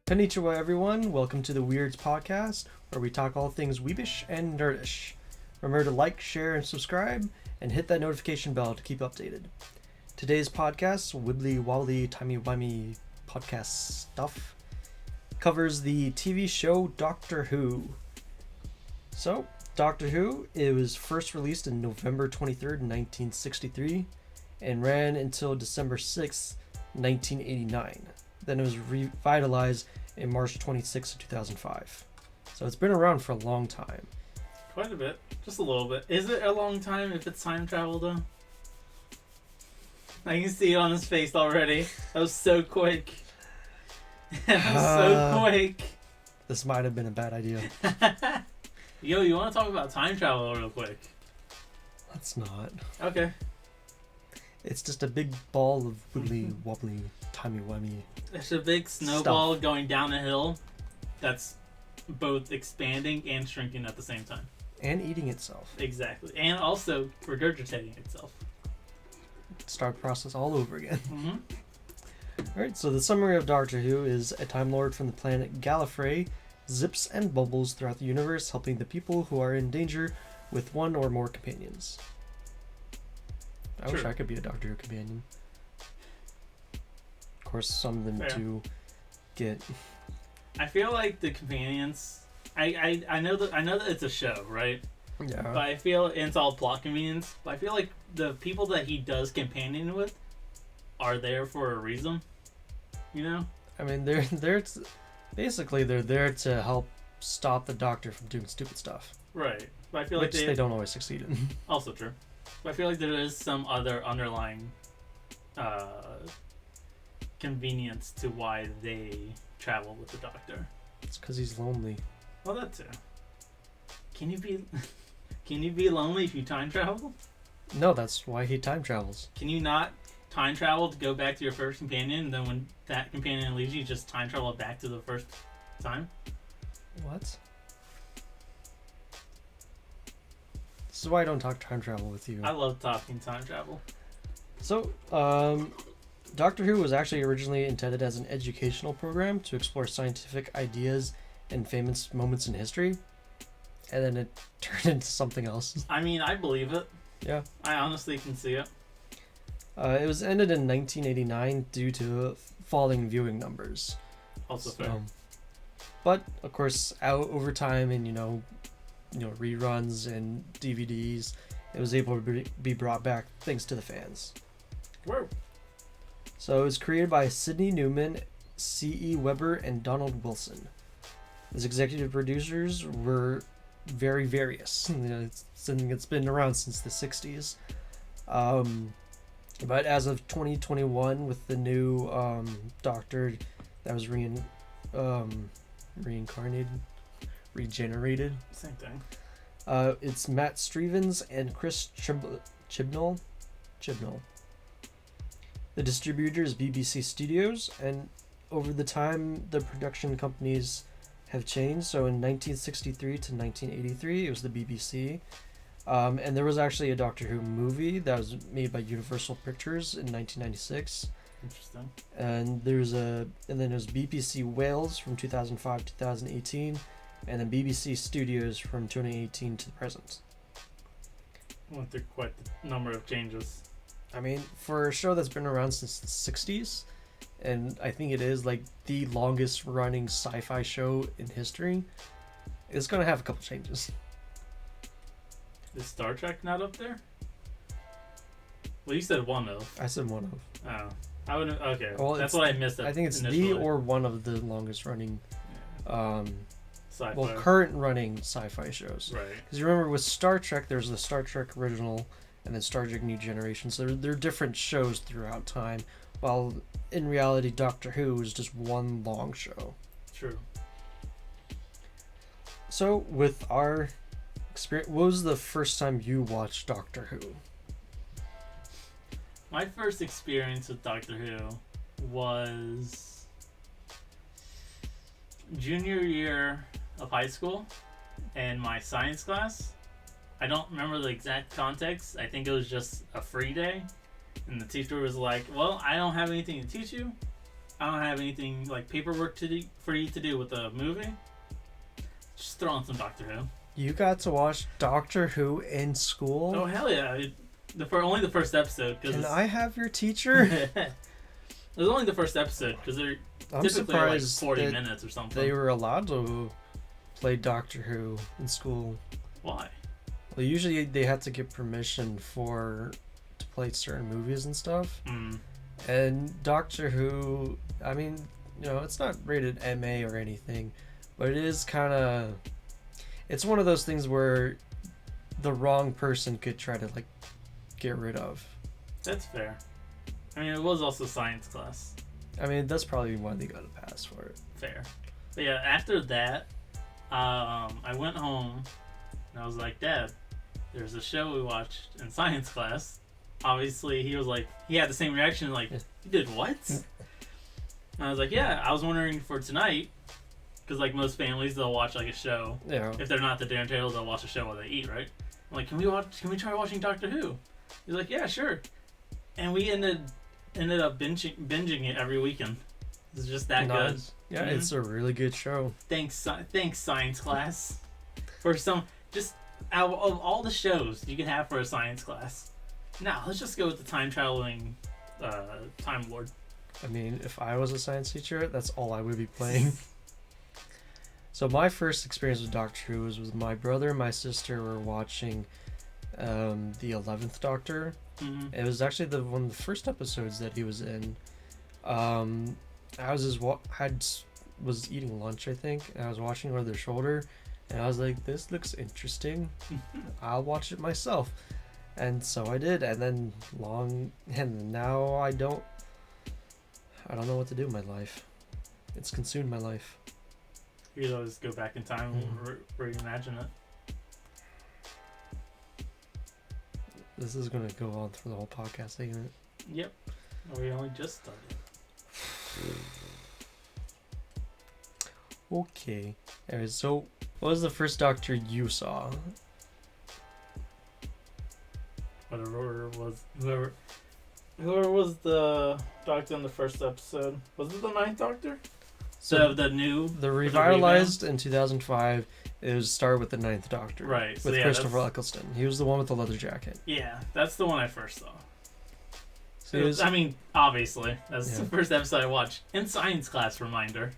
Konnichiwa, everyone. Welcome to the Weerds podcast, where we talk all things weebish and nerdish. Remember to like, share, and subscribe, and hit that notification bell to keep updated. Today's podcast, Wibbly, Wobbly, Timey, Wimey podcast stuff, covers the TV show Doctor Who. So, Doctor Who, it was first released in November 23rd, 1963, and ran until December 6th, 1989. Then it was revitalized in March 26, 2005. So it's been around for a long time. Quite a bit. Just a little bit. Is it a long time if it's time travel, though? I can see it on his face already. That was so quick. That was so quick. This might have been a bad idea. Yo, you want to talk about time travel real quick? Let's not. Okay. It's just a big ball of wibbly, wobbly, timey-wimey. It's a big snowball going down a hill that's both expanding and shrinking at the same time. And eating itself. Exactly. And also regurgitating itself. Start process all over again. Mm-hmm. Alright, so the summary of Doctor Who is a Time Lord from the planet Gallifrey zips and bubbles throughout the universe, helping the people who are in danger with one or more companions. I wish I could be a Doctor Who companion. Of course, some of them do get... I feel like the companions... I know that it's a show, right? Yeah. But I feel it's all plot convenience. But I feel like the people that he does companion with are there for a reason. You know? I mean, they're there to help stop the Doctor from doing stupid stuff. Right. But I feel Which like they don't always succeed in. Also true. But I feel like there is some other underlying convenience to why they travel with the Doctor. It's because he's lonely. Well, that too. Can you be lonely if you time travel? No, that's why he time travels. Can you not time travel to go back to your first companion, and then when that companion leaves you, just time travel back to the first time? What? This is why I don't talk time travel with you. I love talking time travel. So, Doctor Who was actually originally intended as an educational program to explore scientific ideas and famous moments in history, and then it turned into something else. I mean, I believe it. Yeah. I honestly can see it. It was ended in 1989 due to falling viewing numbers. Also fair. But, of course, out over time and, reruns and DVDs, it was able to be brought back thanks to the fans. Whoa. So it was created by Sidney Newman, C.E. Weber, and Donald Wilson. His executive producers were very various. It's something that's been around since the 60s. But as of 2021, with the new Doctor that was regenerated. Same thing. It's Matt Stevens and Chris Chibnall. The distributor is BBC Studios, and over the time, the production companies have changed. So in 1963 to 1983, it was the BBC. And there was actually a Doctor Who movie that was made by Universal Pictures in 1996. Interesting. And then there's BBC Wales from 2005 to 2018, and then BBC Studios from 2018 to the present. Went through quite the number of changes. I mean, for a show that's been around since the 60s, and I think it is like the longest running sci-fi show in history, it's going to have a couple changes. Is Star Trek not up there? Well, you said one of. I said one of. Oh. I wouldn't. Okay. Well, that's what I missed. I think it's initially. the or one of the longest running, Sci-fi. current running sci-fi shows. Right. Because you remember with Star Trek, there's the Star Trek original and then Star Trek New Generation. So they're different shows throughout time, while in reality, Doctor Who is just one long show. True. So with our experience, what was the first time you watched Doctor Who? My first experience with Doctor Who was junior year of high school in my science class. I don't remember the exact context. I think it was just a free day. And the teacher was like, well, I don't have anything to teach you. I don't have anything like paperwork to do for you to do with the movie, just throw on some Doctor Who. You got to watch Doctor Who in school? Oh hell yeah! Only the first episode. Can I have your teacher? It was only the first episode because they're typically like 40 minutes or something. They were allowed to play Doctor Who in school. Why? Well, usually they had to get permission to play certain movies and stuff. Mm. And Doctor Who, I mean, it's not rated MA or anything, but it is kind of... It's one of those things where the wrong person could try to, like, get rid of. That's fair. I mean, it was also science class. I mean, that's probably why they got a pass for it. Fair. But yeah, after that, I went home and I was like, Dad, there's a show we watched in science class. Obviously, he had the same reaction, like, you did what? And I was like, yeah, I was wondering for tonight, because like most families, they'll watch like a show. Yeah. If they're not at the dinner table, they'll watch a show while they eat, right? I'm like, can we try watching Doctor Who? He's like, yeah, sure. And we ended up binging it every weekend. It's just that good. Yeah, It's a really good show. Thanks, science class. For some, just out of all the shows you can have for a science class. Now, let's just go with the time-traveling Time Lord. I mean, if I was a science teacher, that's all I would be playing. So my first experience with Doctor Who was with my brother and my sister were watching the 11th Doctor. Mm-hmm. It was actually one of the first episodes that he was in. I was eating lunch, I think, and I was watching over their shoulder, and I was like, this looks interesting. I'll watch it myself. And so I did, and now I don't know what to do in my life. It's consumed my life. You could always go back in time and reimagine it. This is going to go on for the whole podcast, ain't it? Yep. We only just started. Okay. Anyways, so what was the first Doctor you saw? Whoever was the Doctor in the first episode. Was it the 9th Doctor? So the revitalized in 2005. It was started with the 9th Doctor, right? With Christopher Eccleston. He was the one with the leather jacket. Yeah, that's the one I first saw. So I mean, obviously, that's the first episode I watched in science class. Reminder.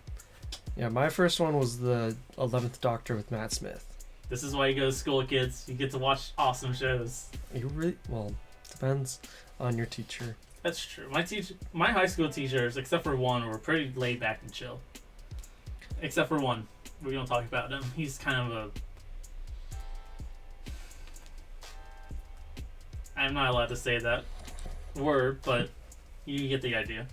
Yeah, my first one was the 11th Doctor with Matt Smith. This is why you go to school, kids. You get to watch awesome shows. Depends on your teacher. That's true. My high school teachers, except for one, were pretty laid back and chill. Except for one. We don't talk about him. He's kind of I'm not allowed to say that word, but you get the idea.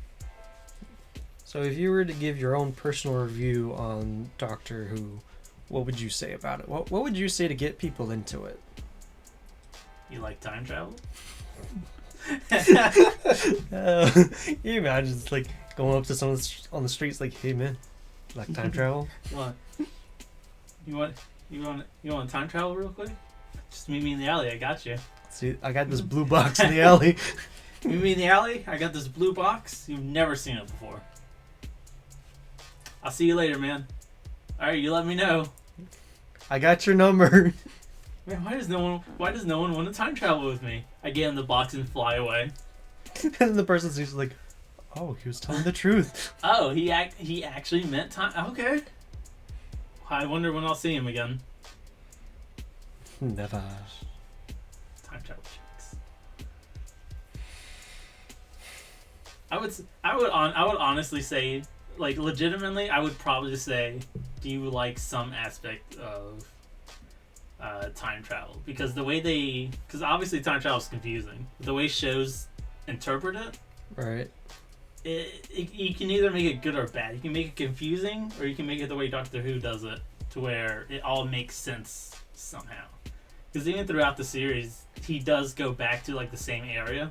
So if you were to give your own personal review on Doctor Who, what would you say about it? What would you say to get people into it? You like time travel? You imagine it's like going up to someone on the streets like, hey man, you like time travel? What? You want time travel real quick? Just meet me in the alley. I got you. See, I got this blue box in the alley. Meet me in the alley. I got this blue box. You've never seen it before. I'll see you later, man. All right, you let me know. I got your number. Man, why does no one want to time travel with me? I get in the box and fly away. And the person's just like, oh, he was telling the truth. Oh, he actually meant time. Okay. I wonder when I'll see him again. Never. Time travel checks. I would honestly say, like, legitimately, I would probably say, do you like some aspect of time travel? Because because obviously time travel is confusing. The way shows interpret it, right? You can either make it good or bad. You can make it confusing, or you can make it the way Doctor Who does it, to where it all makes sense somehow. Because even throughout the series, he does go back to like the same area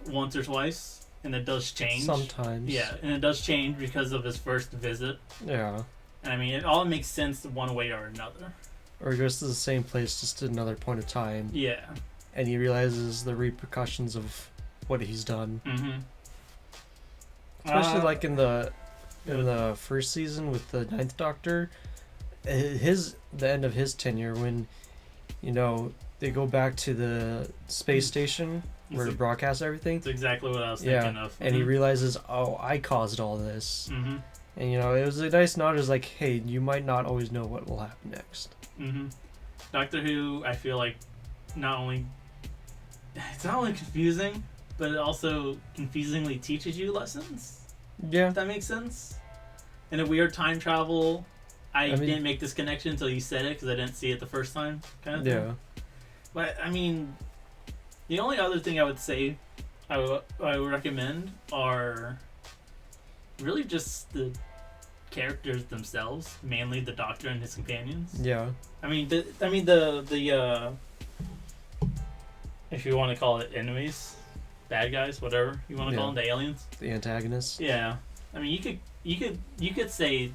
once or twice, and it does change. Sometimes. Yeah, and it does change because of his first visit. Yeah. And I mean, it all makes sense one way or another. Or he goes to the same place just at another point of time. Yeah. And he realizes the repercussions of what he's done. Mm-hmm. Especially like in the first season with the Ninth Doctor, the end of his tenure when, they go back to the space station where it broadcasts everything. That's exactly what I was thinking of. And he realizes, oh, I caused all this. Mm-hmm. And, it was a nice nod. It was like, hey, you might not always know what will happen next. Mm-hmm. Doctor Who, I feel like, it's not only confusing, but it also confusingly teaches you lessons. Yeah. If that makes sense. In a weird time travel, I didn't make this connection until you said it because I didn't see it the first time, kind of thing. Yeah. But, the only other thing I would say I would recommend are really just the characters themselves, mainly the Doctor and his companions. Yeah. The if you want to call it enemies, bad guys, whatever you want to call them, the aliens, the antagonists. Yeah, you could say,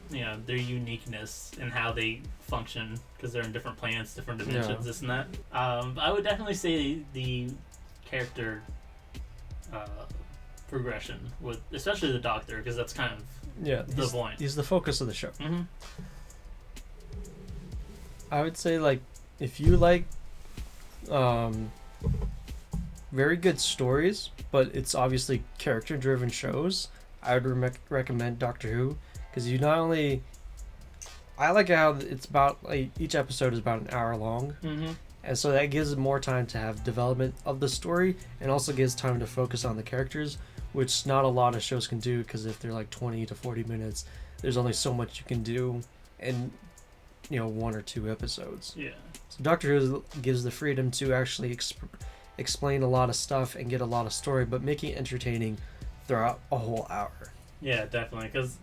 their uniqueness and how they function because they're in different planets, different dimensions, this and that. I would definitely say the character progression with, especially the Doctor, because that's kind of the point. He's the focus of the show. Mm-hmm. I would say, like, if you like very good stories, but it's obviously character-driven shows, I would recommend Doctor Who, because you not only... I like how it's about, like, each episode is about an hour long, and so that gives more time to have development of the story, and also gives time to focus on the characters, which not a lot of shows can do, because if they're like 20 to 40 minutes, there's only so much you can do in, 1 or 2 episodes. Yeah. So Doctor Who gives the freedom to actually explain a lot of stuff and get a lot of story, but making it entertaining throughout a whole hour. Yeah, definitely, because...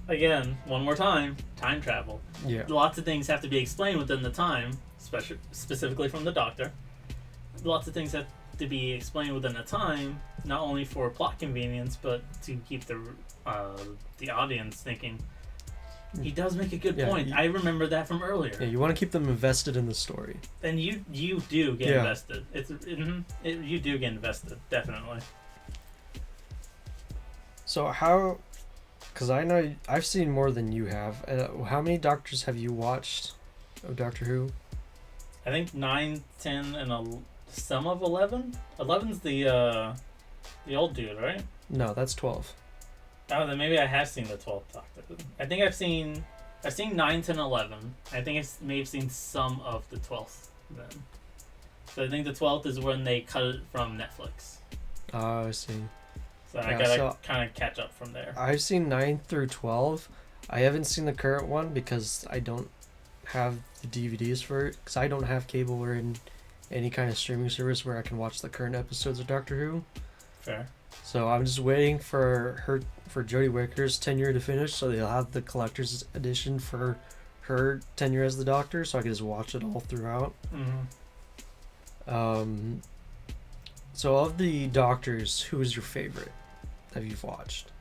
Again, one more time, time travel. Yeah. Lots of things have to be explained within the time, specifically from the Doctor. Lots of things have to be explained within the time, not only for plot convenience, but to keep the audience thinking. He does make a good point. I remember that from earlier. Yeah, you want to keep them invested in the story. And you do get invested. You do get invested, definitely. So how... Because I know I've seen more than you have. How many Doctors have you watched of Doctor Who? I think 9, 10, and some of 11. 11's the old dude, right? No, that's 12. Oh, then maybe I have seen the 12th Doctor. I think I've seen 9, 10, 11. I think I may have seen some of the 12th then. So I think the 12th is when they cut it from Netflix. Oh, I see. So I gotta kind of catch up from there. I've seen 9 through 12. I haven't seen the current one because I don't have the DVDs for it. Because I don't have cable or any kind of streaming service where I can watch the current episodes of Doctor Who. Fair. So I'm just waiting for Jodie Whittaker's tenure to finish, so they'll have the collector's edition for her tenure as the Doctor, so I can just watch it all throughout. Mm-hmm. So of the Doctors, who is your favorite that you've watched?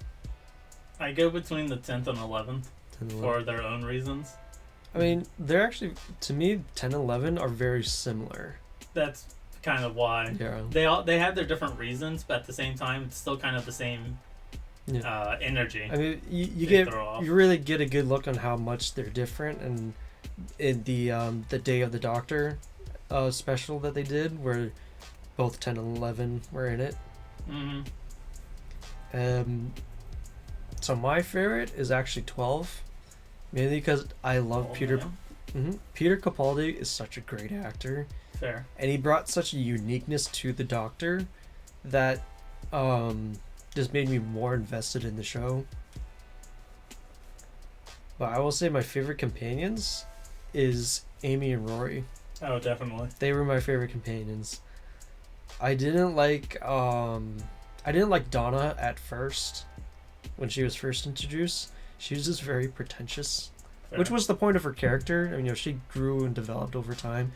I go between the 10th and 11th for their own reasons. I mean, they're actually, to me, 10 and 11 are very similar. That's kind of why. Yeah. They have their different reasons, but at the same time, it's still kind of the same energy. I mean, you really get a good look on how much they're different, and in the Day of the Doctor special that they did, where both 10 and 11 were in it. Mm-hmm. So my favorite is actually 12, mainly because I love Peter. Yeah. Peter Capaldi is such a great actor. Fair. And he brought such a uniqueness to the Doctor that just made me more invested in the show. But I will say my favorite companions is Amy and Rory. Oh, definitely. They were my favorite companions. I didn't like Donna at first when she was first introduced. She was just very pretentious, which was the point of her character. I mean, she grew and developed over time,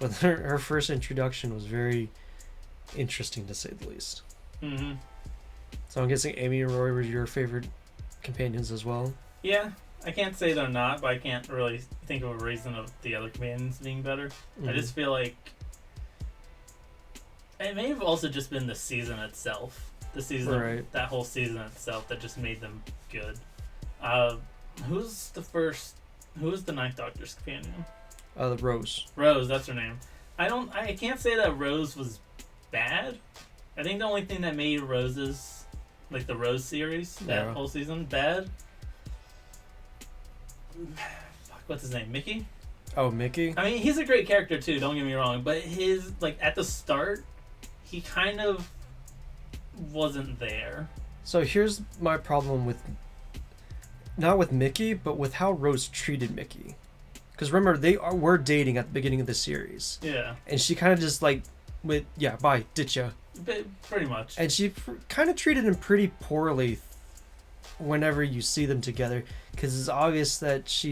but her first introduction was very interesting to say the least. Mm-hmm. So I'm guessing Amy and Rory were your favorite companions as well. Yeah, I can't say they're not, but I can't really think of a reason of the other companions being better. I just feel like it may have also just been the season itself. the season, Right. that whole season itself, that just made them good. Who's the Ninth Doctor's companion? The Rose. Rose, that's her name. I can't say that Rose was bad. I think the only thing that made Rose's, like the Rose series, that whole season, bad. Fuck, what's his name? Mickey? Oh, Mickey? I mean, he's a great character too, don't get me wrong, but his, like, at the start, he kind of wasn't there. So here's my problem with, not with Mickey, but with how Rose treated Mickey. Because remember, were dating at the beginning of the series. Yeah. And she kind of just like, bye, ditch ya. Pretty much. And she kind of treated him pretty poorly whenever you see them together. Because it's obvious that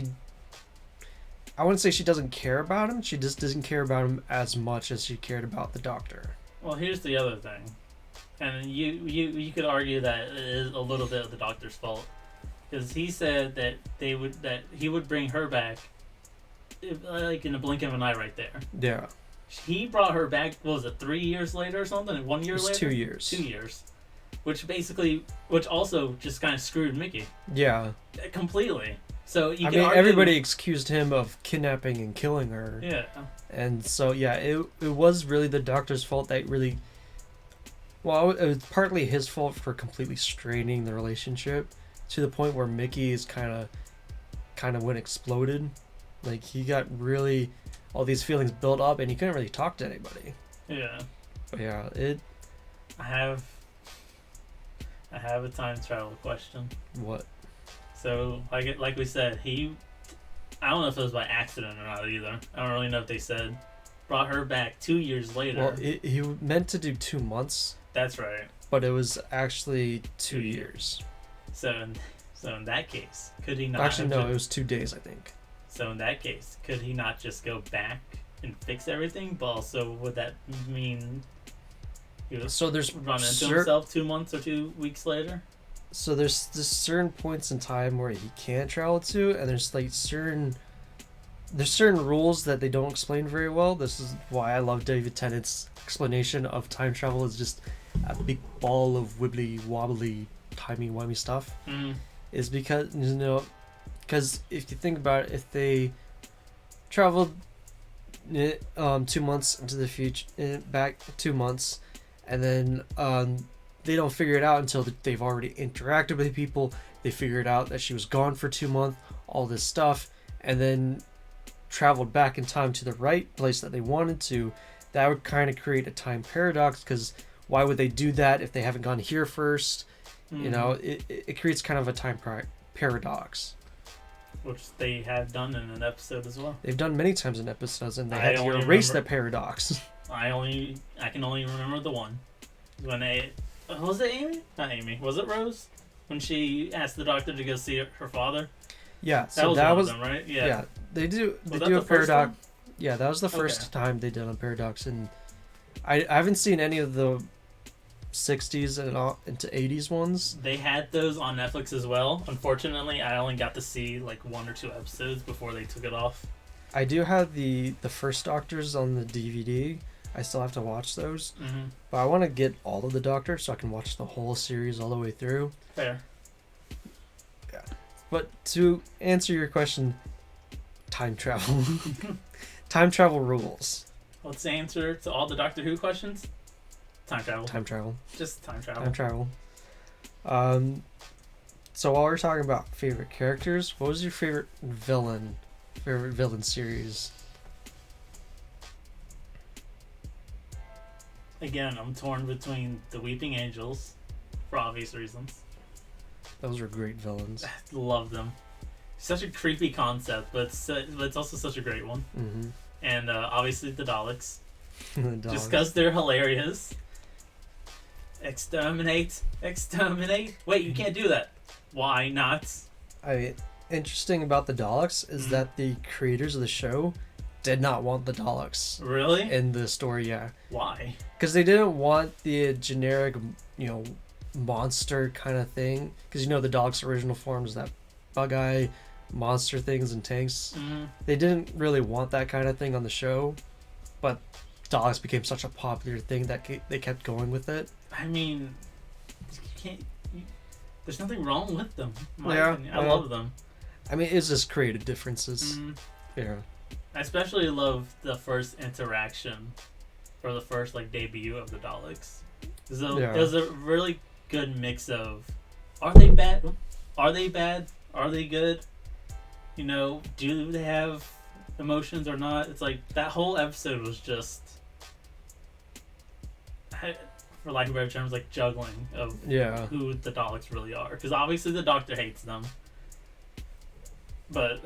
I wouldn't say she doesn't care about him. She just doesn't care about him as much as she cared about the Doctor. Well, here's the other thing. And you could argue that it is a little bit of the Doctor's fault. Because he said that he would bring her back, like in a blink of an eye right there. Yeah. He brought her back, what was it, 3 years later or something? 1 year later? 2 years. 2 years. Which also just kind of screwed Mickey. Yeah. Completely. So you I can mean, argue, everybody accused him of kidnapping and killing her. Yeah. And so, yeah, it was really the Doctor's fault that really... Well, it was partly his fault for completely straining the relationship to the point where Mickey is kind of went exploded. Like, he got really... all these feelings built up and he couldn't really talk to anybody. Yeah. But yeah, I have a time travel question. What? So, like we said, I don't know if it was by accident or not either. I don't really know if they said. Brought her back 2 years later. Well, he meant to do 2 months. That's right. But it was actually 2 years. So in that case, could he not... Actually, no, it was 2 days, I think. So in that case, could he not just go back and fix everything? But also, would that mean he would run into himself 2 months or 2 weeks later? So there's certain points in time where he can't travel to, and there's like certain rules that they don't explain very well. This is why I love David Tennant's explanation of time travel is just a big ball of wibbly wobbly timey wimey stuff. Is because because if you think about it, if they traveled 2 months into the future, back 2 months, and then they don't figure it out until they've already interacted with people. They figured out that she was gone for 2 months, all this stuff, and then traveled back in time to the right place that they wanted to. That would kind of create a time paradox, because why would they do that if they haven't gone here first? You know, it creates kind of a time paradox. Which they have done in an episode as well. They've done many times in episodes, and they had to erase that paradox. I can only remember the one. When was it Amy? Not Amy. Was it Rose? When she asked the Doctor to go see her father? Yeah, so that was one of them, right? Yeah. They do a paradox. Yeah, that was the first time they did a paradox, and I haven't seen any of the 60s and into 80s ones. They had those on Netflix as well. Unfortunately, I only got to see like 1 or 2 episodes before they took it off. I do have the first Doctors on the DVD. I still have to watch those. But I want to get all of the Doctors so I can watch the whole series all the way through. Fair. Yeah. But to answer your question, time travel. Time travel rules. What's the answer to all the Doctor Who questions? Time travel. Time travel. Just time travel. Time travel. So while we're talking about favorite characters, what was your favorite villain series? Again, I'm torn between the Weeping Angels, for obvious reasons. Those are great villains. Love them. Such a creepy concept, but it's also such a great one. And obviously the Daleks. Just because they're hilarious. Exterminate. Wait, you can't do that. Why not? Interesting about the Daleks is that the creators of the show did not want the Daleks. Really? In the story, yeah. Why? Because they didn't want the generic, monster kind of thing. Because the Daleks' original form is that bug-eye monster things and tanks. They didn't really want that kind of thing on the show, but Daleks became such a popular thing that they kept going with it. I mean, can't. There's nothing wrong with them. In my Yeah, opinion. I love them. I mean, it's just creative differences. Yeah. I especially love the first interaction, or the first like debut of the Daleks. There's a really good mix of, are they bad? Are they bad? Are they good? You know, do they have emotions or not? It's like that whole episode was just, for lack of better terms, like juggling of who the Daleks really are. Because obviously the Doctor hates them, but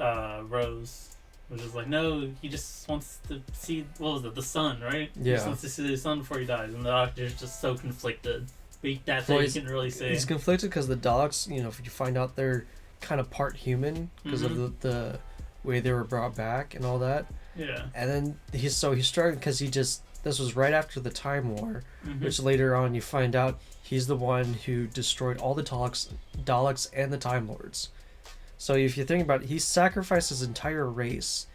Rose was just like, no, he just wants to see, what was it, the sun, right? Yeah. He just wants to see the sun before he dies, and the Doctor's just so conflicted. But that's what you can really say. He's conflicted because the Daleks, you know, if you find out they're kind of part human because of the way they were brought back and all that. Yeah. And then he's struggling because this was right after the Time War, which later on you find out he's the one who destroyed all the Daleks and the Time Lords. So if you think about it, he sacrificed his entire race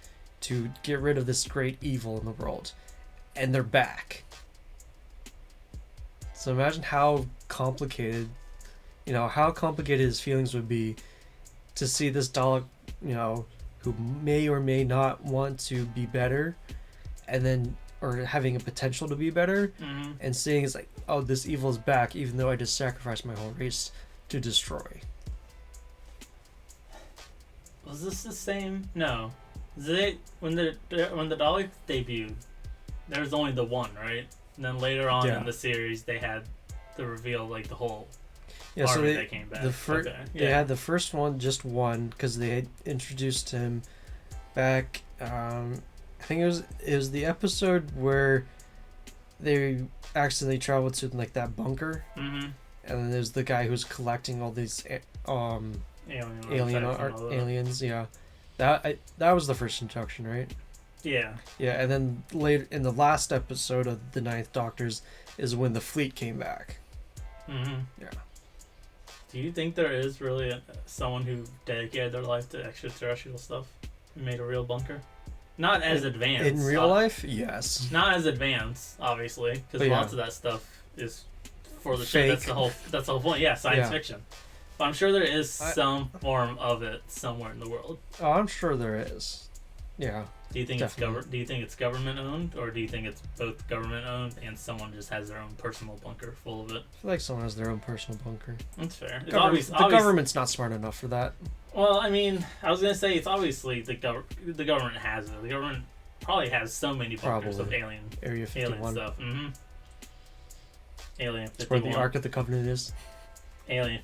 to get rid of this great evil in the world. And they're back. So imagine how complicated his feelings would be to see this Dalek, you know, who may or may not want to be better, and then, or having a potential to be better, and seeing it's like, oh, this evil is back, even though I just sacrificed my whole race to destroy. Was this the same? No. When the Daleks debuted, there was only the one, right? And then later on in the series, they had the reveal, like the whole army that came back. They had the first one, just one, because they had introduced him back. I think it was the episode where they accidentally traveled to like that bunker, and then there's the guy who's collecting all these aliens. Yeah, that was the first introduction, right? Yeah. Yeah, and then later in the last episode of the Ninth Doctors is when the fleet came back. Yeah. Do you think there is really someone who dedicated their life to extraterrestrial stuff and made a real bunker? Not as advanced. In real life? Yes. Not as advanced, obviously, because lots of that stuff is for the show. That's the whole point. Yeah, science fiction. But I'm sure there is some form of it somewhere in the world. Oh, I'm sure there is. Yeah. Do you think it's government owned, or do you think it's both government owned and someone just has their own personal bunker full of it? I feel like someone has their own personal bunker. That's fair. The government's not smart enough for that. Well, I mean, I was gonna say it's obviously the government has it. The government probably has so many bunkers of Area 51. alien stuff. Alien 51. That's where the Ark of the Covenant is. Area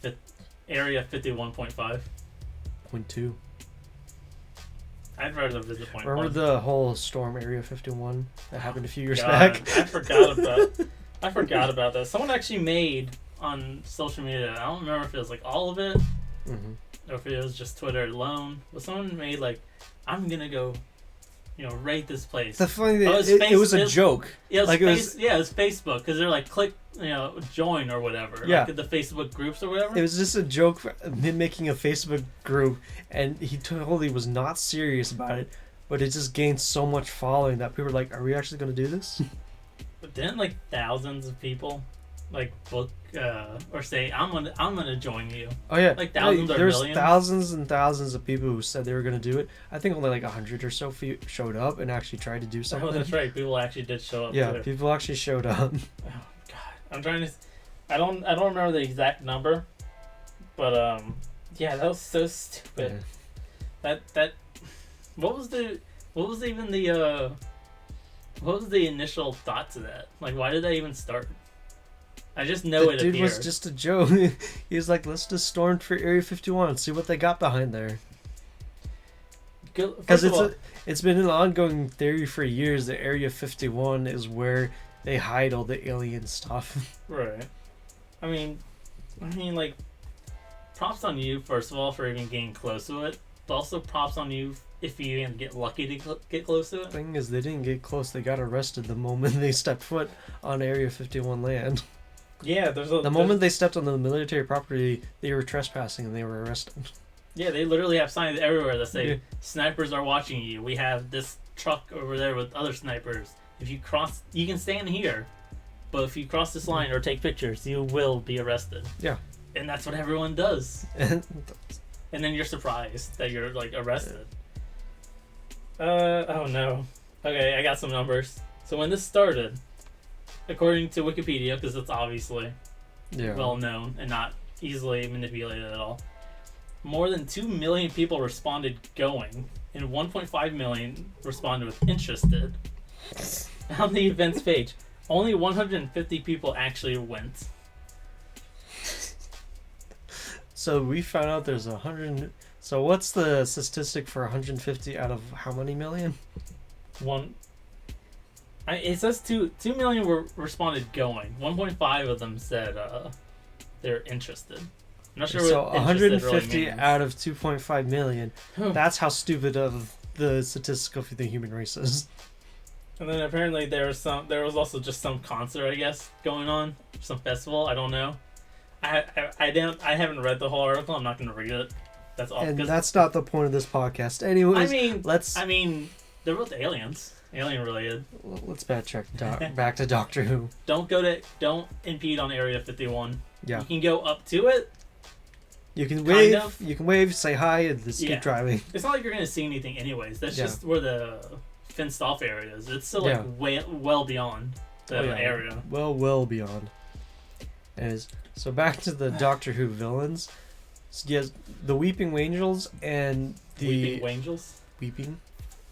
51.5. 0.2. I'd rather visit point. Remember the whole storm Area 51 that happened a few years back? I forgot about that. Someone actually made on social media. I don't remember if it was like all of it, or if it was just Twitter alone. But someone made like, I'm gonna go, rate this place. The funny thing, it was a joke. Yeah, it was Facebook because they're like click, join or whatever. Yeah. Like the Facebook groups or whatever. It was just a joke for him making a Facebook group, and he totally was not serious about it. But it just gained so much following that people were like, "Are we actually going to do this?" But didn't like thousands of people like book or say, "I'm gonna join you"? Oh yeah, like thousands or millions. There's thousands and thousands of people who said they were going to do it. I think only like 100 or so showed up and actually tried to do something. Oh, that's right. People actually did show up. Yeah, too. people actually showed up. Oh God, I'm trying to. I don't remember the exact number, but yeah, that was so stupid. Yeah. That. What was the initial thought to that? Like, why did that even start? I just know it appeared. Dude was just a joke. He was like, let's just storm for Area 51 and see what they got behind there. Because it's been an ongoing theory for years that Area 51 is where they hide all the alien stuff. Right. I mean, like, props on you, first of all, for even getting close to it. But also props on you if you even get lucky to get close to it. The thing is, they didn't get close. They got arrested the moment they stepped foot on Area 51 land. Yeah, the moment they stepped on the military property, they were trespassing and they were arrested. Yeah, they literally have signs everywhere that say, snipers are watching you. We have this truck over there with other snipers. If you cross, you can stand here. but if you cross this line or take pictures, you will be arrested. Yeah. And that's what everyone does. And then you're surprised that you're like arrested. Oh no. Okay, I got some numbers. So when this started, according to Wikipedia, because it's obviously well known and not easily manipulated at all, more than 2 million people responded going, and 1.5 million responded with interested. On the events page, only 150 people actually went. So we found out there's 100. So what's the statistic for 150 out of how many million? It says 2 million were responded going. 1.5 of them said they're interested. I'm not sure so what 150 really means. out of 2.5 million. That's how stupid of the statistic of the human race is. And then apparently there was also just some concert, I guess, going on, some festival. I don't know. I haven't read the whole article. I'm not going to read it. That's all. And that's not the point of this podcast. Anyways, I mean, they're both aliens, alien related. Let's backtrack back to Doctor Who. Don't impede on Area 51. Yeah. You can go up to it. You can wave. Kind of. You can wave, say hi, and just keep driving. It's not like you're going to see anything, anyways. That's just where the fenced off area is. It's still like well beyond the area. Well beyond. So back to the Doctor Who villains. So yes, the Weeping Wangels and the Weeping Wangels. Weeping.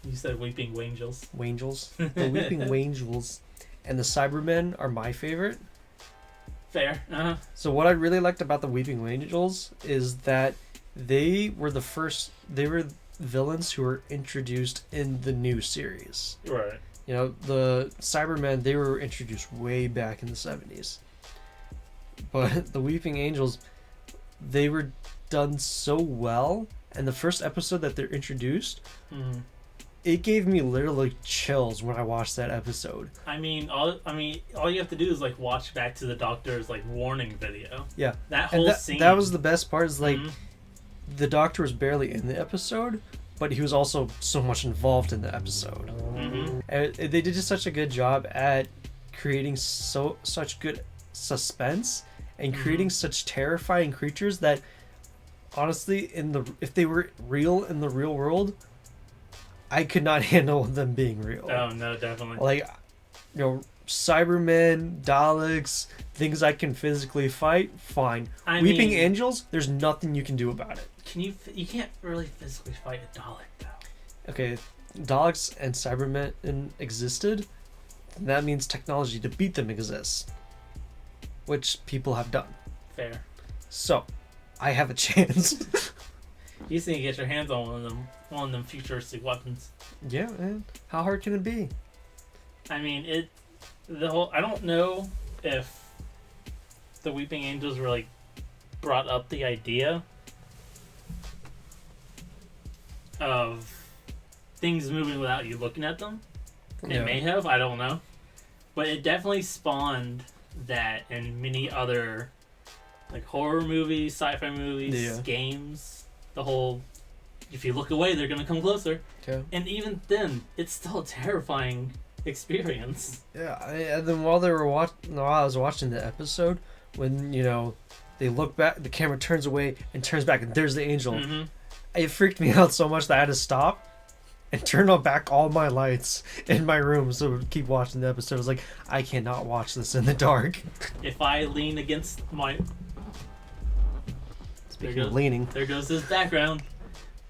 You said Weeping Wangels. Wangels. The Weeping Wangels and the Cybermen are my favorite. Fair. Uh-huh. So what I really liked about the Weeping Wangels is that they were villains who were introduced in the new series. Right. You know, the Cybermen, they were introduced way back in the 70s. But the Weeping Angels, they were done so well, and the first episode that they're introduced, it gave me literally chills when I watched that episode. All you have to do is like watch back to the Doctor's like warning video. Yeah, that whole scene. That was the best part. Is like the Doctor was barely in the episode, but he was also so much involved in the episode. And they did just such a good job at creating such good suspense and creating such terrifying creatures that, honestly, if they were real in the real world, I could not handle them being real. Oh no, definitely. Like, Cybermen, Daleks, things I can physically fight, fine. Weeping Angels, there's nothing you can do about it. You can't really physically fight a Dalek though. Okay, Daleks and Cybermen existed, and that means technology to beat them exists, which people have done. Fair. So, I have a chance. You just need to get your hands on one of them futuristic weapons. Yeah, man. How hard can it be? I mean, I don't know if the Weeping Angels really brought up the idea of things moving without you looking at them. It may have, I don't know. But it definitely spawned that in many other like horror movies, sci-fi movies, games. The whole, if you look away, they're going to come closer. Okay. And even then, it's still a terrifying experience. Yeah, and then while I was watching the episode, when, they look back, the camera turns away and turns back, and there's the angel. It freaked me out so much that I had to stop and turn on back all my lights in my room so I would keep watching the episode. I was like, I cannot watch this in the dark. If I lean against my... Speaking of leaning. There goes this background.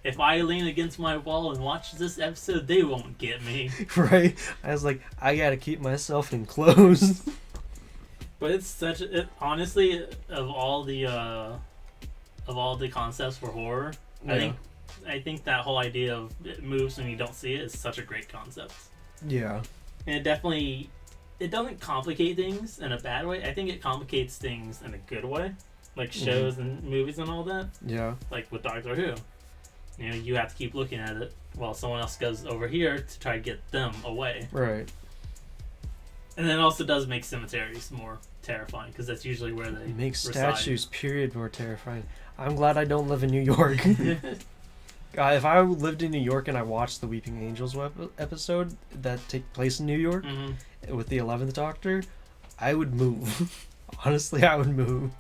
If I lean against my wall and watch this episode, they won't get me. Right? I was like, I gotta keep myself enclosed. But it's honestly, of all the concepts for horror, I think that whole idea of it moves when you don't see it is such a great concept. Yeah. And it doesn't complicate things in a bad way. I think it complicates things in a good way. Like shows and movies and all that. Yeah. Like with Doctor Who. You have to keep looking at it while someone else goes over here to try to get them away. Right. And then it also does make cemeteries more terrifying because that's usually where they makes reside. Statues, period, more terrifying. I'm glad I don't live in New York. If I lived in New York and I watched the Weeping Angels episode that take place in New York with the 11th Doctor, I would move. Honestly, I would move.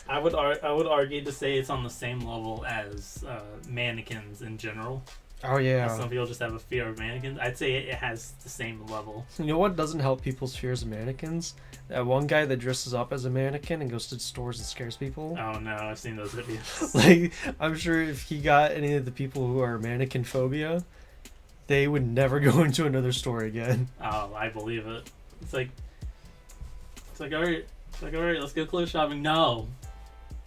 I would argue to say it's on the same level as mannequins in general. Oh yeah. Some people just have a fear of mannequins. I'd say it has the same level. You know what doesn't help people's fears of mannequins? That one guy that dresses up as a mannequin and goes to stores and scares people. Oh no, I've seen those videos. Like, I'm sure if he got any of the people who are mannequin phobia, they would never go into another store again. Oh, I believe it. It's like all right, let's go clothes shopping. No,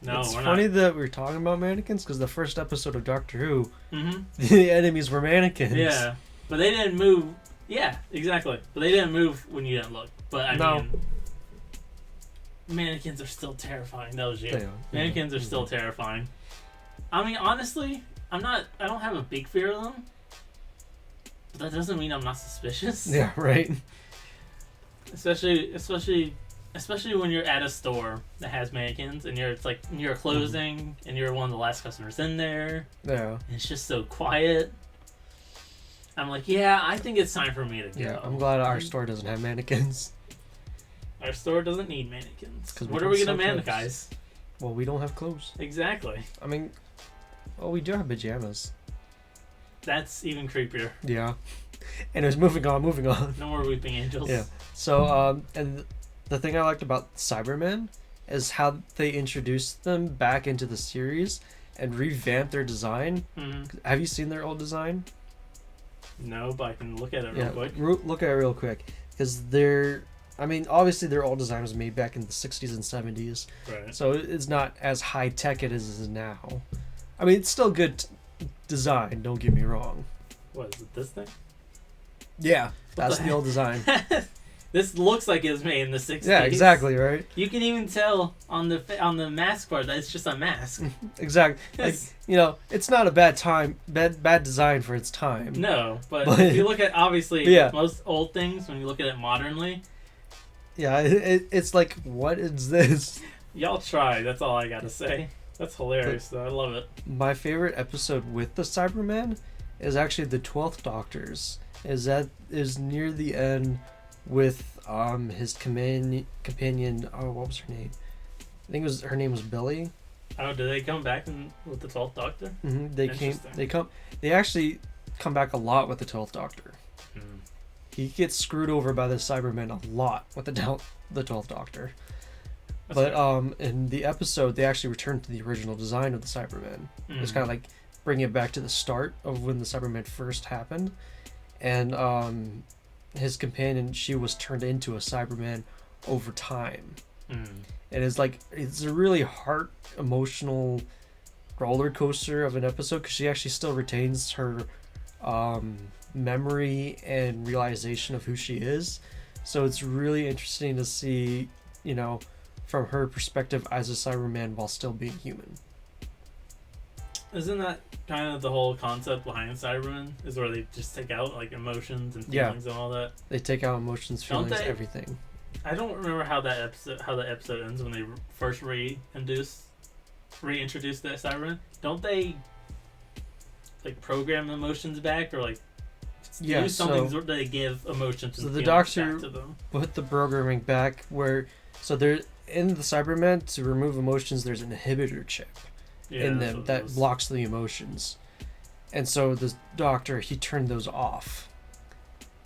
It's we're funny not. that we're talking about mannequins because the first episode of Doctor Who, Mm-hmm. the enemies were mannequins. Yeah, but they didn't move. Yeah, exactly. But they didn't move when you didn't look. But I mean, mannequins are still terrifying. That was you. They are. Mannequins are still terrifying. I mean, honestly, I don't have a big fear of them. But that doesn't mean I'm not suspicious. Yeah, right. Especially when you're at a store that has mannequins and you're closing and you're one of the last customers in there. Yeah. And it's just so quiet. I'm like, yeah, I think it's time for me to go. Yeah, I'm glad our store doesn't have mannequins. Our store doesn't need mannequins. 'Cause we What don't are we sell gonna clothes. mannequize? Well, we don't have clothes. Exactly. I mean, well, we do have pajamas. That's even creepier. Yeah. Anyways, moving on. No more weeping angels. Yeah. So, and the thing I liked about Cybermen is how they introduced them back into the series and revamped their design. Mm-hmm. Have you seen their old design? No, but I can look at it real quick. Look at it real quick. Because obviously their old design was made back in the 60s and 70s. Right. So it's not as high tech it is now. I mean, it's still good design, don't get me wrong. What is it? This thing? Yeah, that's the the old design. This looks like it was made in the 60s. Yeah, exactly, right? You can even tell on the mask part that it's just a mask. Exactly. Like, it's not a bad design for its time. No, but if you look at most old things, when you look at it modernly, yeah, it's like, what is this? y'all try. That's all I gotta say. That's hilarious, though. I love it. My favorite episode with the Cybermen is actually the 12th Doctor's. Is near the end with his companion. Oh, what was her name? I think her name was Billy. Oh, did they come back with the 12th Doctor? Mm-hmm. They actually come back a lot with the 12th Doctor. Mm. He gets screwed over by the Cybermen a lot with the 12th Doctor. That's But fair. in the episode, they actually returned to the original design of the Cybermen. It's kind of like bringing it back to the start of when the Cybermen first happened. And his companion, she was turned into a Cyberman over time. Mm. And it's a really emotional roller coaster of an episode because she actually still retains her memory and realization of who she is. So it's really interesting to see, from her perspective as a Cyberman while still being human. Isn't that kind of the whole concept behind Cybermen? Is where they just take out like emotions and feelings and all that. They take out emotions, feelings, everything. I don't remember how that episode ends when they first reintroduce that Cyberman. Don't they like program emotions back or like do something so they give emotions and the feelings Doctor back to them? Put the programming back where there in the Cybermen to remove emotions. There's an inhibitor chip. In them that blocks the emotions, and so the Doctor he turned those off,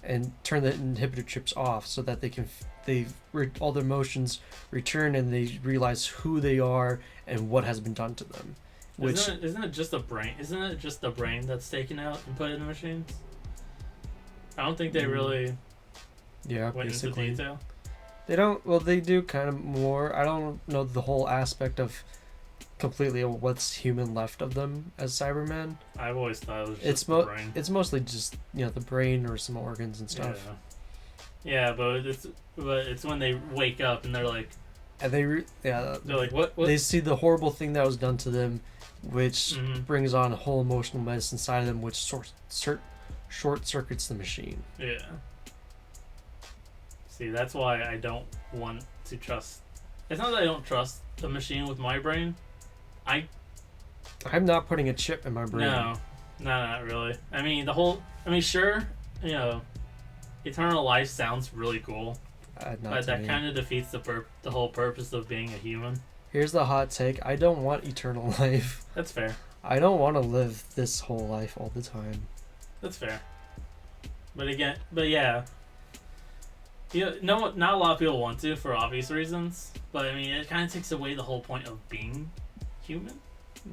and turned the inhibitor chips off so that all their emotions return and they realize who they are and what has been done to them. Isn't it just a brain? Isn't it just the brain that's taken out and put in the machines? I don't think they really went basically into detail. They don't. Well, they do kind of more. I don't know the whole aspect of completely what's human left of them as Cybermen. I've always thought it was just the brain. It's mostly just the brain or some organs and stuff. Yeah, but it's when they wake up and they're like, and they're like what? They see the horrible thing that was done to them, which brings on a whole emotional mess inside of them, which short circuits the machine. Yeah. See, that's why I don't want to trust. It's not that I don't trust the machine with my brain. I'm not putting a chip in my brain. No, not really. I mean, sure, eternal life sounds really cool. Not But to that me. kind of defeats the whole purpose of being a human. Here's the hot take. I don't want eternal life. That's fair. I don't want to live this whole life all the time. That's fair. But yeah. Not a lot of people want to for obvious reasons. But I mean, it kind of takes away the whole point of being human.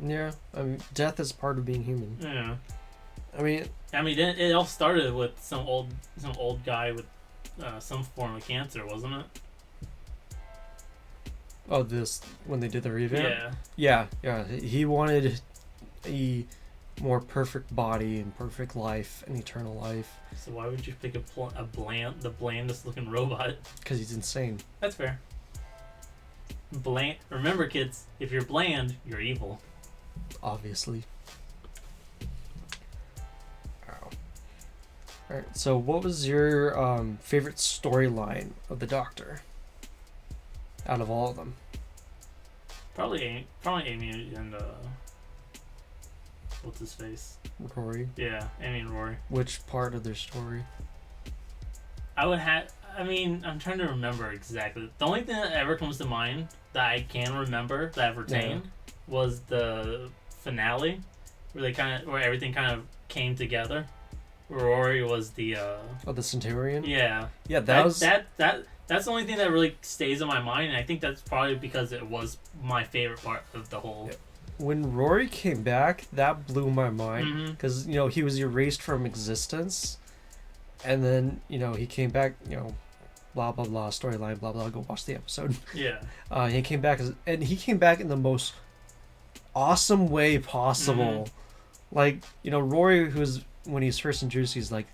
Yeah, I mean, death is part of being human. Yeah. I mean, it all started with some old guy with some form of cancer, wasn't it? oh, this when they did the revamp. Yeah. Yeah. He wanted a more perfect body and perfect life and eternal life. So why would you pick the blandest looking robot? Because he's insane. That's fair. Bland. Remember, kids, if you're bland, you're evil. Obviously. Ow. Alright, so what was your favorite storyline of the Doctor? Out of all of them? Probably Amy and what's his face? Rory? Yeah, Amy and Rory. Which part of their story? I'm trying to remember exactly. The only thing that ever comes to mind that I can remember that I've retained was the finale, where everything kind of came together. Rory was the the Centurion? yeah. Yeah, That's the only thing that really stays in my mind, and I think that's probably because it was my favorite part of the whole. Yeah. When Rory came back, that blew my mind because he was erased from existence, and then he came back. Blah blah blah storyline. Blah blah. Go watch the episode. Yeah. He came back he came back in the most awesome way possible. Like Rory, who's when he's first introduced, he's like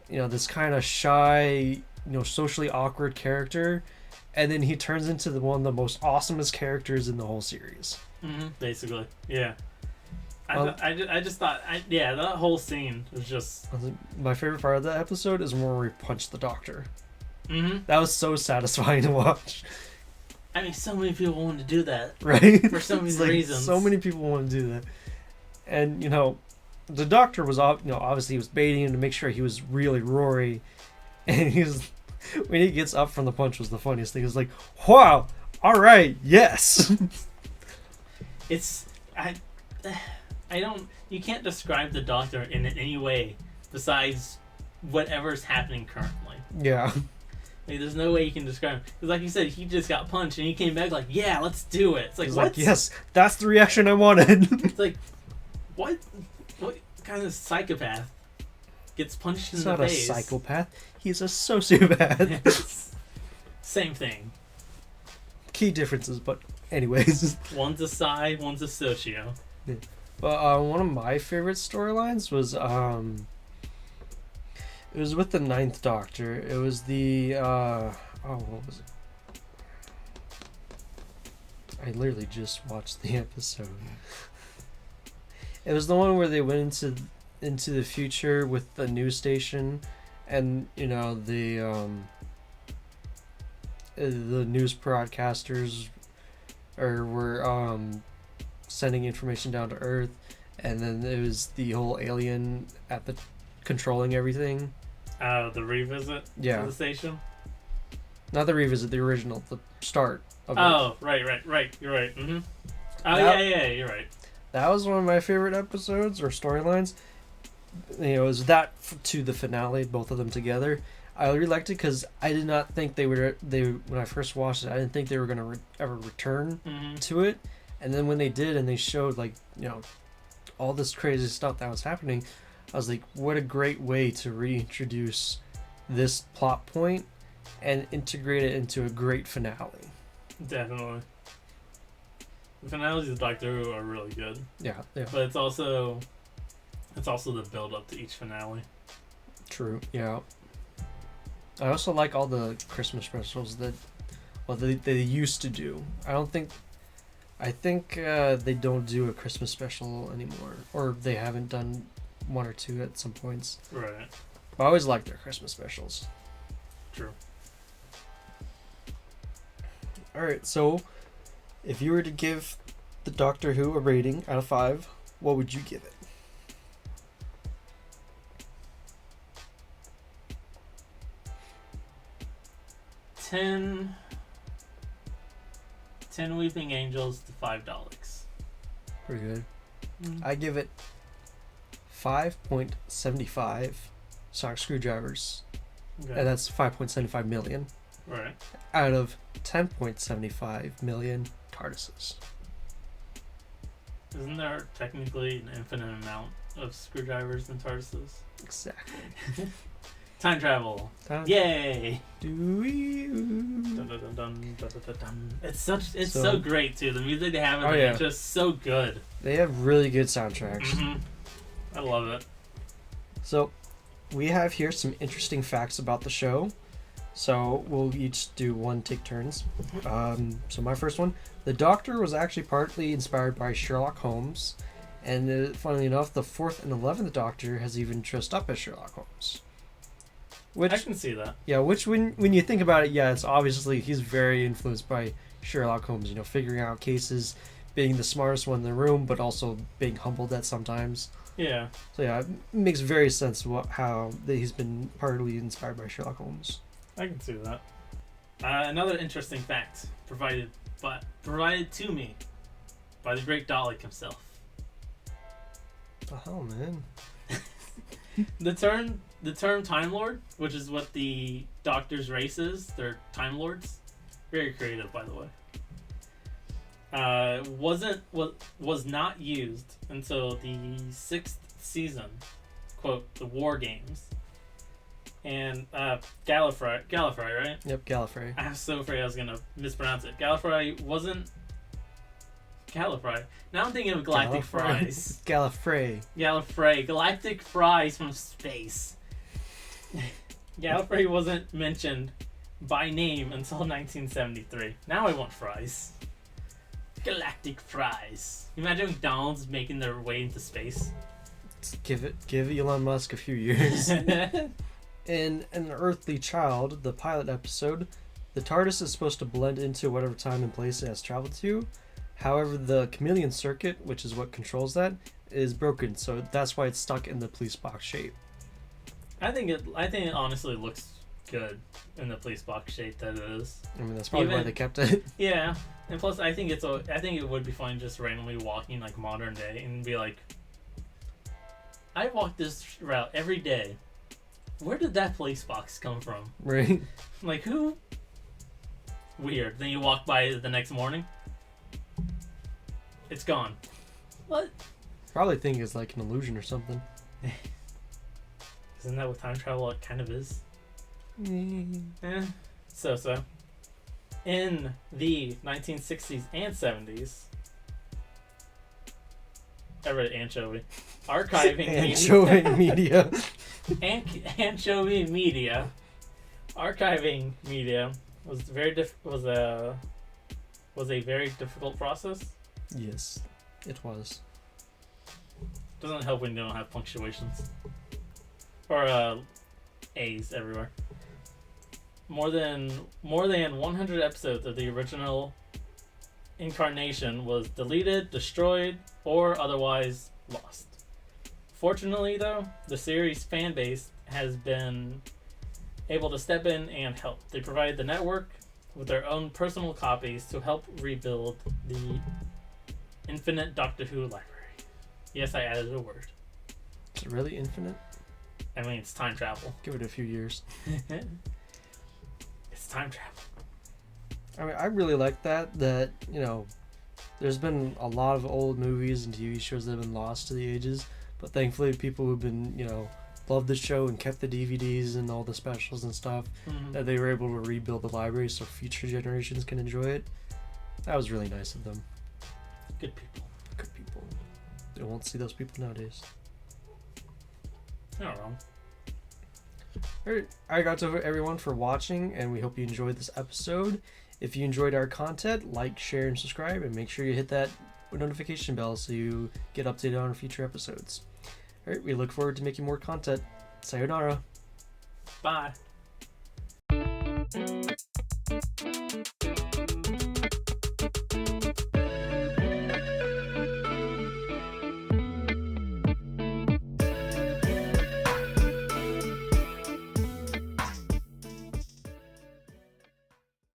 this kind of shy, socially awkward character, and then he turns into one of the most awesomest characters in the whole series. Basically, yeah. I just thought, that whole scene was just... My favorite part of that episode is when Rory punched the Doctor. Mm-hmm. That was so satisfying to watch. I mean, so many people wanted to do that. Right? For so many reasons. So many people want to do that. And, the Doctor was, obviously he was baiting him to make sure he was really Rory. And when he gets up from the punch was the funniest thing. It's like, wow, all right, yes. You can't describe the Doctor in any way besides whatever's happening currently. Yeah. There's no way you can describe him. Because like you said, he just got punched and he came back like, yeah, let's do it. It's like, what? Yes, that's the reaction I wanted. It's like, what kind of psychopath gets punched in the face? He's not a psychopath. He's a sociopath. Same thing. Key differences, but anyways. One's a psi, one's a socio. Yeah. But one of my favorite storylines was it was with the Ninth Doctor. It was the what was it? I literally just watched the episode. It was the one where they went into the future with the news station, and the news broadcasters were sending information down to Earth, and then it was the whole alien at the controlling everything. The revisit to the station? Not the revisit, the original, the start of it. Oh, right. You're right. Mm-hmm. Oh, yeah, you're right. That was one of my favorite episodes or storylines. It was that to the finale, both of them together. I really liked it because I did not think when I first watched it, I didn't think they were going to ever return to it. And then when they did and they showed all this crazy stuff that was happening, I was like, what a great way to reintroduce this plot point and integrate it into a great finale. Definitely. The finales of Doctor Who are really good. Yeah. But it's also the build up to each finale. True. Yeah. I also like all the Christmas specials that they used to do. I think they don't do a Christmas special anymore, or they haven't done one or two at some points. Right. But I always like their Christmas specials. True. Alright, so if you were to give the Doctor Who a rating out of 5, what would you give it? 10 Weeping Angels to 5 Daleks. Pretty good. I give it 5.75 sonic screwdrivers. Okay. And that's 5.75 million. Right. Out of 10.75 million TARDISes. Isn't there technically an infinite amount of screwdrivers and TARDISes? Exactly. Time travel. Yay! Dun, Dun, dun, dun, dun, dun, dun, dun. It's so great too. The music they have in it is just so good. They have really good soundtracks. Mm-hmm. I love it. So we have here some interesting facts about the show. So we'll each do one take turns. So my first one, the Doctor was actually partly inspired by Sherlock Holmes, and funnily enough, the 4th and 11th Doctor has even dressed up as Sherlock Holmes. Which, I can see that. Yeah, which when you think about it, yeah, it's obviously he's very influenced by Sherlock Holmes. You know, figuring out cases, being the smartest one in the room, but also being humbled at sometimes. Yeah. So yeah, it makes very sense how he's been partly inspired by Sherlock Holmes. I can see that. Another interesting fact provided to me by the great Dalek himself. What the hell, man? The term Time Lord, which is what the Doctor's race is, they're Time Lords. Very creative, by the way. Was not used until the 6th season, quote, the War Games. And Gallifrey, right? Yep, Gallifrey. I was so afraid I was gonna mispronounce it. Gallifrey wasn't Gallifrey. Now I'm thinking of Galactic Fries. Gallifrey. Galactic Fries from space. Gallifrey wasn't mentioned by name until 1973. Now I want fries. Galactic Fries. Imagine McDonald's making their way into space. Give Elon Musk a few years. In An Earthly Child, the pilot episode, the TARDIS is supposed to blend into whatever time and place it has traveled to. However, the chameleon circuit, which is what controls that, is broken, so that's why it's stuck in the police box shape. I think it honestly looks good in the police box shape that it is. I mean, that's probably why they kept it. Yeah, and plus I think it would be fun just randomly walking like modern day and be like, I walk this route every day. Where did that police box come from? Right. Like, who? Weird. Then you walk by it the next morning. It's gone. What? Probably think it's like an illusion or something. Isn't that what time travel kind of is? So. In the 1960s and 70s, I read anchovy. Anchovy media. Anchovy media. Archiving media was a very difficult process. Yes, it was. Doesn't help when you don't have punctuations or A's everywhere. More than 100 episodes of the original incarnation was deleted, destroyed, or otherwise lost. Fortunately, though, the series' fan base has been able to step in and help. They provide the network with their own personal copies to help rebuild the infinite Doctor Who library. Yes, I added a word. Is it really infinite? I mean, it's time travel. Give it a few years. It's time travel. I mean, I really like that, you know, there's been a lot of old movies and TV shows that have been lost to the ages, but thankfully people who've been, you know, loved the show and kept the DVDs and all the specials and stuff, that they were able to rebuild the library so future generations can enjoy it. That was really nice of them. Good people. Good people. They won't see those people nowadays. Not wrong. Alright, I got to everyone for watching, and we hope you enjoyed this episode. If you enjoyed our content, like, share, and subscribe, and make sure you hit that notification bell so you get updated on future episodes. Alright, we look forward to making more content. Sayonara. Bye.